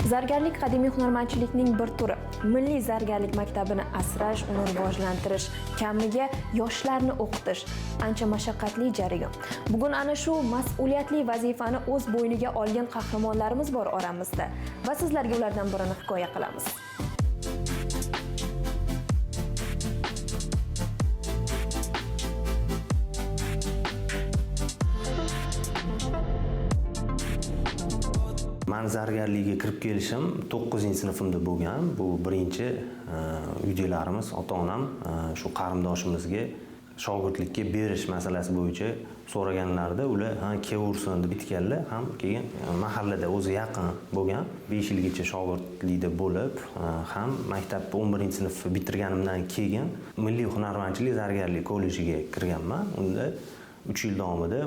Zargarlik qadimiy hunarmandchilikning bir turi. Milliy zargarlik maktabini asrash, uni rivojlantirish, kamiga yoshlarni o'qitish ancha mashaqqatli jarayon. Bugun ana shu mas'uliyatli vazifani o'z bo'yniga olgan qahramonlarimiz bor oramizda va sizlarga ulardan birini hikoya qilamiz. Men zargarlikka kirib kelishim 9-sinfimda bo'lgan. Bu birinchi uydagilarimiz, ota-onam shu qarindoshimizga shogirdlikka berish masalasi bo'yicha so'raganlarida ular kelaversin deb aytganlar. Ham keyin mahallada o'zi yaqin bo'lgan 5 yilgacha shogirdlikda bo'lib, ham maktabni 11-sinf bitirganimdan keyin Milliy hunarmandchilik zargarlik kollejiga kirganman. Unda 3 yil davomida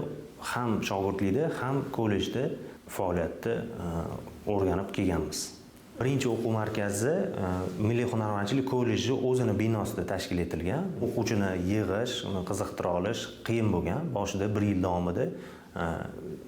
ham shogirdlikda, ham kollejda faoliyatni o'rganib kelganmiz. Birinchi o'quv markazi Milliy hunarmandchilik kolleji o'zini binosida tashkil etilgan. O'quvchini yig'ish, uni qiziqtira olish qiyin bo'lgan. Boshida 1 yil davomida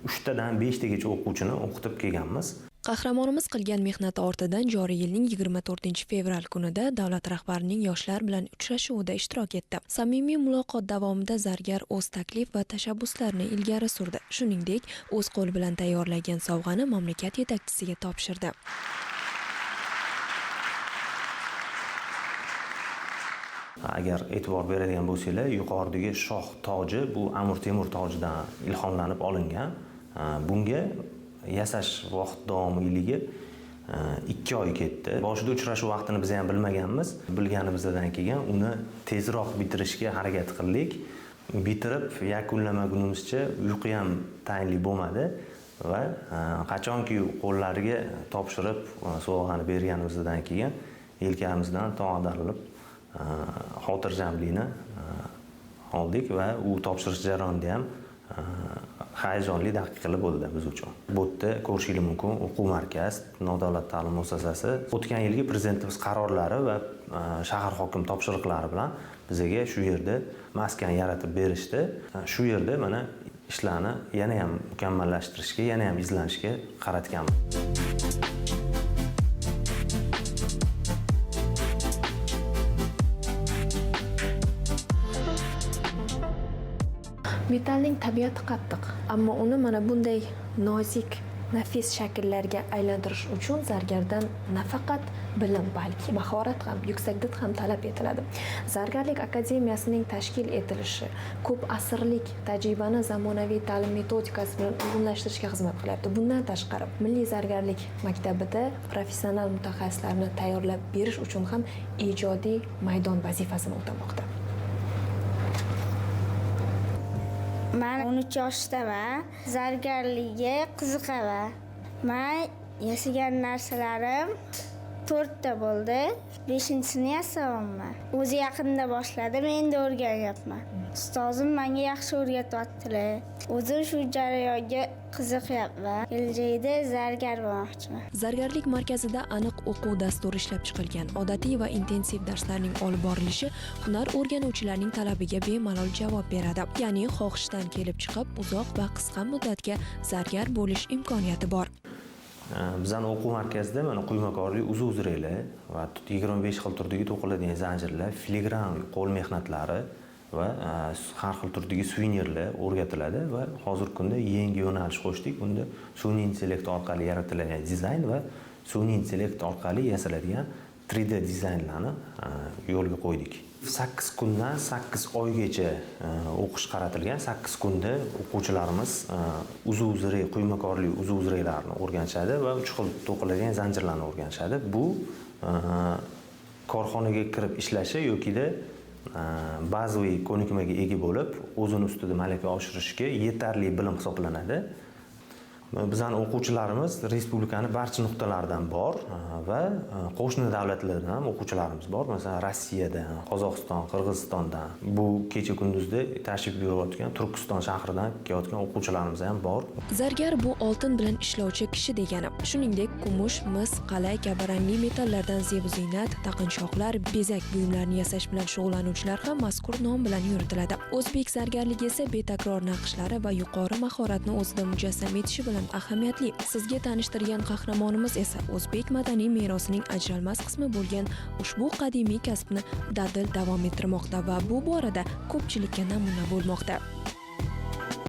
3 tadan 5 tagacha o'quvchini o'qitib kelganmiz. Qahramonimiz qilgan mehnati ortidan joriy yilning 24-fevral kunida davlat rahbarining yoshlar bilan uchrashuvida ishtirok etdi. Samimiy muloqot davomida zargar o'z taklif va tashabbuslarini ilgari surdi. Shuningdek, o'z qo'li bilan tayyorlagan sovg'ani mamlakat yetakchisiga topshirdi. Agar e'tibor beradigan bo'lsanglar, yuqoridagi shoh toji bu Amir Temur tojidan ilhomlanib olingan. Bunga yasash vaqt davomiyligi 2 oy ketdi. Boshida uchrashuv vaqtini biz ham bilmaganmiz. Bilganimizdan keyin uni tezroq bitirishga harakat qildik. Bitirib yakunlamagunimizcha uyqu ham tayinli bo'lmadi va qachonki qo'llariga topshirib sovg'ani berganimizdan keyin yelkamizdan tog'darilib xotirjamlikni oldik va u topshirish jarayonida ham hayajonli daqiqalar bo'ldi biz uchun. Bu yerda ko'rishingiz mumkin o'quv markaz, nodavlat ta'lim muassasasi o'tgan yilgi prezidentimiz qarorlari va shahar hokim topshiriqlari bilan bizga shu yerda maskan yaratib berishdi. Shu yerda mana ishlarni yana ham mukammallashtirishga, yana ham izlanishga qaratganmiz. Metallning tabiati qattiq, ammo uni mana bunday nozik, nafis shakllarga aylantirish uchun zargardan nafaqat bilim, balki mahorat ham, yuksak did ham talab etiladi. Zargarlik akademiyasining tashkil etilishi ko'p asrlik tajribani zamonaviy ta'lim metodikasi bilan uyg'unlashtirishga xizmat qilyapti. Bundan tashqari, Milliy zargarlik maktabida professional mutaxassislarni tayyorlab berish uchun ham ijodiy maydon vazifasini o'tamoqda. Men 13 yoshdaman, zargarlikka qiziqaman. Men yasagan narsalarim 4 ta bo'ldi. 5-sini yasayapman. O'zi yaqinda boshladim, endi o'rganyapman. Ustozim menga yaxshi o'rgatyaptilar. O'zim shu jarayonga qiziqyapman. Kelajakda zargar bo'lmoqchiman. Zargarlik markazida aniq o'quv dasturi ishlab chiqilgan. Odatiy va intensiv darslarning olib borilishi hunar o'rganuvchilarning talabiga bemalol javob beradi. Ya'ni xohishdan kelib chiqib, uzoq va qisqa muddatga zargar bo'lish imkoniyati bor. Bizning o'quv markazida mana quymakorlik, uzuv-uzraylar va 25 xil turdagi to'qiladigan zanjirlar, filigran qo'l mehnatlari va har xil turdagi suvenirlar o'rgatiladi va hozirgi kunda yangi yo'nalish qo'shdik. Bunda sun'iy intellekt orqali yaratiladigan dizayn va sun'iy intellekt orqali yasaladigan 3D dizaynlarni yo'lga qo'ydik. 8 kundan 8 oygacha o'qish qaratilgan. 8 kunda o'quvchilarimiz uzuv-uzray, quymakorlik uzuv-uzraylarni o'rganishadi va 3 xil to'qiladigan zanjirlarni o'rganishadi. Bu korxonaga kirib ishlashi yoki-da bazaviy ko'nikmaga ega bo'lib, o'zini ustida malaka oshirishga yetarli bilim hisoblanadi. Bizning o'quvchilarimiz respublikaning barcha nuqtalaridan bor va qo'shni davlatlardan ham o'quvchilarimiz bor. Masalan, Rossiyadan, Qozog'iston, Qirg'izistondan, bu kecha kunduzda tashrif buyurayotgan Turkiston shahridan kelayotgan o'quvchilarimiz ham bor. Zargar bu oltin bilan ishlovchi kishi degani. Shuningdek, kumush, mis, qal'a kabi rangli metallardan zeb-ziynat, taqinchoqlar, bezak buyumlarini yasash bilan shug'ullanuvchilar ham mazkur nom bilan yuritiladi. O'zbek zargarligi esa betakror naqshlari va yuqori mahoratni o'zida mujassam etishi bilan bilan ahamiyatli. Sizga tanishtirgan qahramonimiz esa o'zbek madaniy merosining ajralmas qismi bo'lgan ushbu qadimiy kasbni dadil davom ettirmoqda va bu borada ko'pchilikka namuna bo'lmoqda.